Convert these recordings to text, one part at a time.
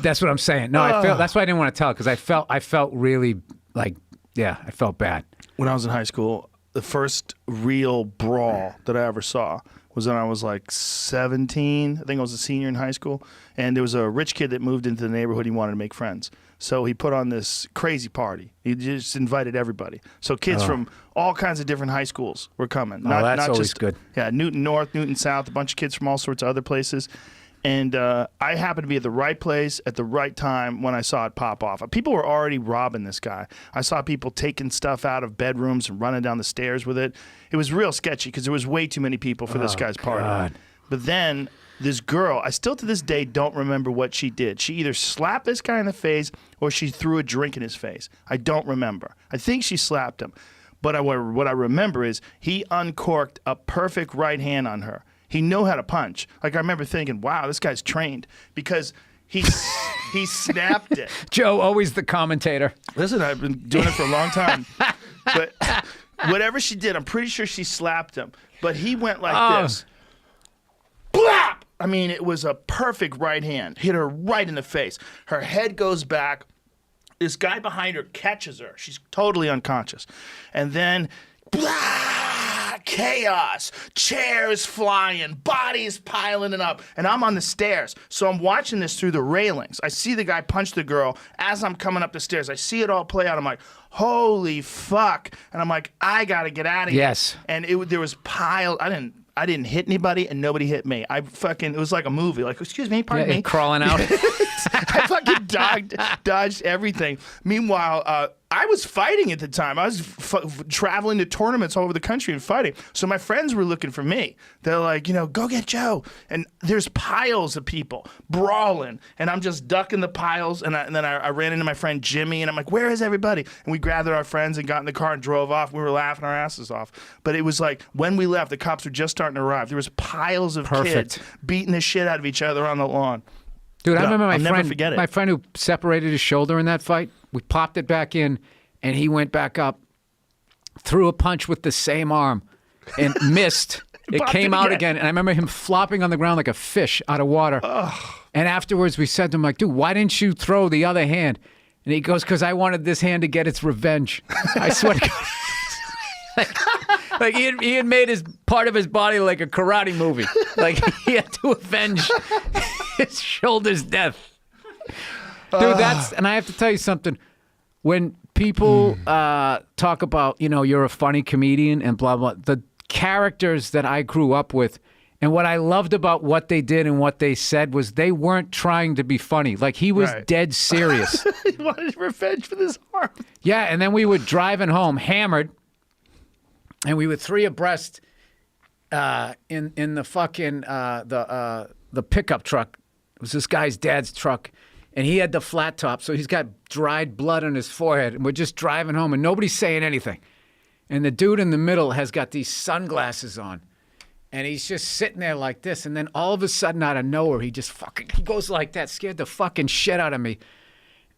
That's what I'm saying. No, I felt. That's why I didn't want to tell, because I felt really like, yeah, I felt bad. When I was in high school, the first real brawl that I ever saw was when I was like 17. I think I was a senior in high school. And there was a rich kid that moved into the neighborhood. He wanted to make friends. So he put on this crazy party. He just invited everybody. So kids from all kinds of different high schools were coming. That's always good. Yeah, Newton North, Newton South, a bunch of kids from all sorts of other places. And I happened to be at the right place at the right time when I saw it pop off. People were already robbing this guy. I saw people taking stuff out of bedrooms and running down the stairs with it. It was real sketchy because there was way too many people for this guy's party. God. But then this girl, I still to this day don't remember what she did. She either slapped this guy in the face or she threw a drink in his face. I don't remember. I think she slapped him. But what I remember is he uncorked a perfect right hand on her. He knew how to punch. Like, I remember thinking, wow, this guy's trained, because he snapped it. Joe, always the commentator. Listen, I've been doing it for a long time. But whatever she did, I'm pretty sure she slapped him. But he went like this. Blap! I mean, it was a perfect right hand. Hit her right in the face. Her head goes back. This guy behind her catches her. She's totally unconscious. And then, blah! Chaos, chairs flying, bodies piling it up, and I'm on the stairs. So I'm watching this through the railings. I see the guy punch the girl as I'm coming up the stairs. I see it all play out. I'm like, holy fuck. And I'm like, I got to get out of here. Yes. And there was piled. I didn't hit anybody, and nobody hit me. It was like a movie. Like, excuse me, pardon me. Crawling out. I fucking dodged everything. Meanwhile, I was fighting at the time. I was traveling to tournaments all over the country and fighting. So my friends were looking for me. They're like, go get Joe. And there's piles of people brawling, and I'm just ducking the piles. And then I ran into my friend Jimmy, and I'm like, where is everybody? And we gathered our friends and got in the car and drove off. We were laughing our asses off. But it was like, when we left, the cops were just starting to arrive. There was piles of kids beating the shit out of each other on the lawn. Dude, I remember my friend who separated his shoulder in that fight. We popped it back in, and he went back up, threw a punch with the same arm, and missed. It came out again, and I remember him flopping on the ground like a fish out of water. And afterwards, we said to him, like, dude, why didn't you throw the other hand? And he goes, because I wanted this hand to get its revenge. I swear to God. Like he had made his part of his body like a karate movie. Like he had to avenge his shoulder's death. Dude, and I have to tell you something. When people talk about, you're a funny comedian and blah, blah, the characters that I grew up with, and what I loved about what they did and what they said was they weren't trying to be funny. Like, he was dead serious. He wanted revenge for this arm. Yeah, and then we were driving home, hammered, and we were three abreast in the fucking the pickup truck. It was this guy's dad's truck, and he had the flat top, so he's got dried blood on his forehead, and we're just driving home, and nobody's saying anything. And the dude in the middle has got these sunglasses on, and he's just sitting there like this, and then all of a sudden, out of nowhere, he goes like that, scared the fucking shit out of me.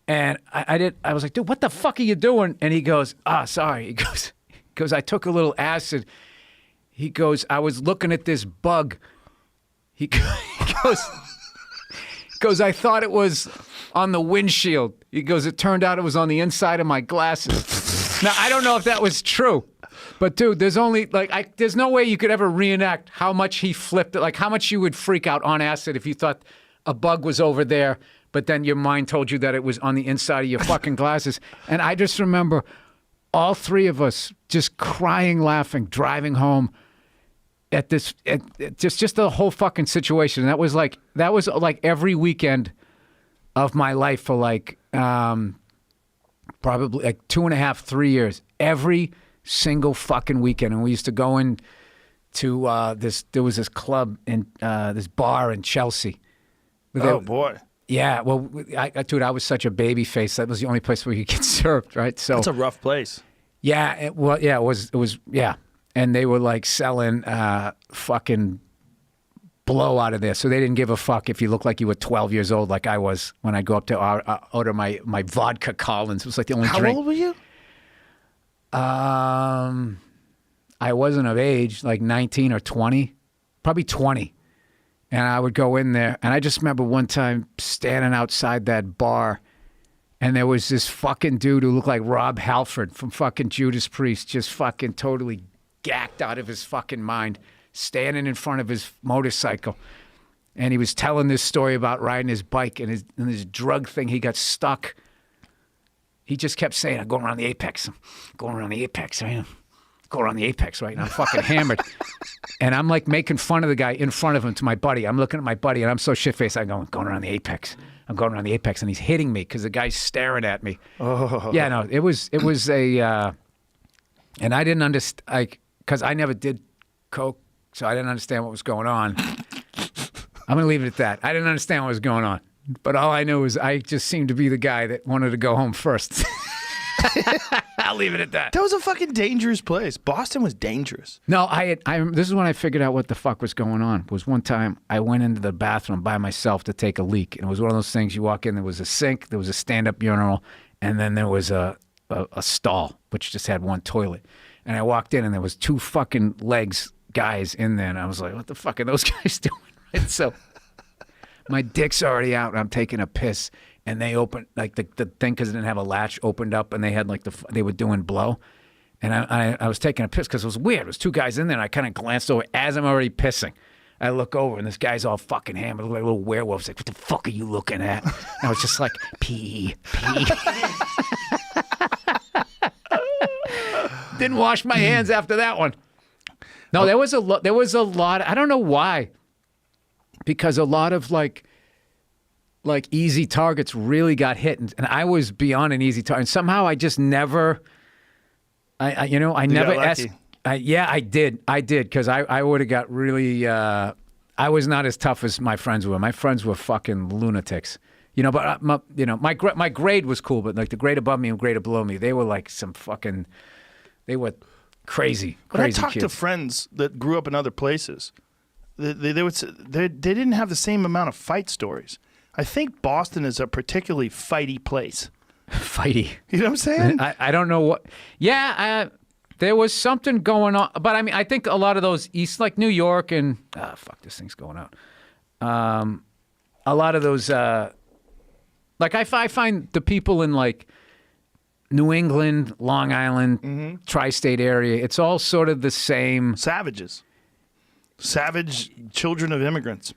And I was like, dude, what the fuck are you doing? And he goes, sorry. He goes, I took a little acid. He goes, I was looking at this bug. He goes, I thought it was on the windshield. He goes, it turned out it was on the inside of my glasses. Now, I don't know if that was true, but dude, there's no way you could ever reenact how much he flipped it, like how much you would freak out on acid if you thought a bug was over there, but then your mind told you that it was on the inside of your fucking glasses. And I just remember all three of us just crying, laughing, driving home at just the whole fucking situation. And that was like every weekend of my life for probably like 2.5, 3 years. Every single fucking weekend. And we used to go in to there was this club in this bar in Chelsea. Oh boy. Yeah, well, dude, I was such a baby face. That was the only place where you could get served, right? So that's a rough place. Yeah, it was, yeah. And they were like selling fucking blow out of there. So they didn't give a fuck if you looked like you were 12 years old, like I was when I go up to order my vodka Collins. It was like the only drink. How old were you? I wasn't of age, like 19 or 20, probably 20. And I would go in there, and I just remember one time standing outside that bar, and there was this fucking dude who looked like Rob Halford from fucking Judas Priest, just fucking totally gacked out of his fucking mind, standing in front of his motorcycle. And he was telling this story about riding his bike and his drug thing. He got stuck. He just kept saying, I'm going around the apex. I'm going around the apex. Right? Go around the apex, right? And I'm fucking hammered. And I'm like making fun of the guy in front of him to my buddy. I'm looking at my buddy and I'm so shit-faced. I'm going around the apex. I'm going around the apex. And he's hitting me because the guy's staring at me. Oh. Yeah, no, it was a, and I didn't understand, because I never did coke, so I didn't understand what was going on. I'm going to leave it at that. I didn't understand what was going on. But all I knew is I just seemed to be the guy that wanted to go home first. I'll leave it at that. That was a fucking dangerous place. Boston was dangerous. No, this is when I figured out what the fuck was going on. Was one time I went into the bathroom by myself to take a leak. And it was one of those things you walk in, there was a sink, there was a stand-up urinal, and then there was a stall, which just had one toilet. And I walked in and there was two fucking guys in there. And I was like, what the fuck are those guys doing? And so my dick's already out and I'm taking a piss. And they opened, like the thing, because it didn't have a latch, opened up, and they had like they were doing blow. And I was taking a piss because it was weird. It was two guys in there, and I kind of glanced over as I'm already pissing. I look over, and this guy's all fucking hammered, like a little werewolf. He's like, what the fuck are you looking at? And I was just like, pee. Didn't wash my hands after that one. No, there was a lot. I don't know why. Because a lot of like easy targets really got hit, and I was beyond an easy target. And somehow I just never, I never asked. Yeah, I did, because I would have got really. I was not as tough as my friends were. My friends were fucking lunatics, But my grade was cool, but like the grade above me and grade below me, they were like some fucking. They were crazy. When I talked kids. to friends that grew up in other places, they didn't have the same amount of fight stories. I think Boston is a particularly fighty place. Fighty. You know what I'm saying? I don't know what. Yeah, there was something going on. But I mean, I think a lot of those East, like New York and, fuck, this thing's going out. A lot of those, like I find the people in like New England, Long Island, tri-state area, it's all sort of the same. Savages. Savage children of immigrants.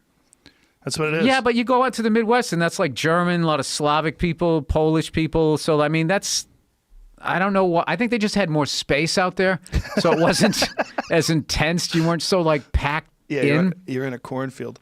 That's what it is. Yeah, but you go out to the Midwest, and that's like German, a lot of Slavic people, Polish people. So, I mean, I don't know what. I think they just had more space out there. So it wasn't as intense. You weren't so, like, packed in. You're in a cornfield.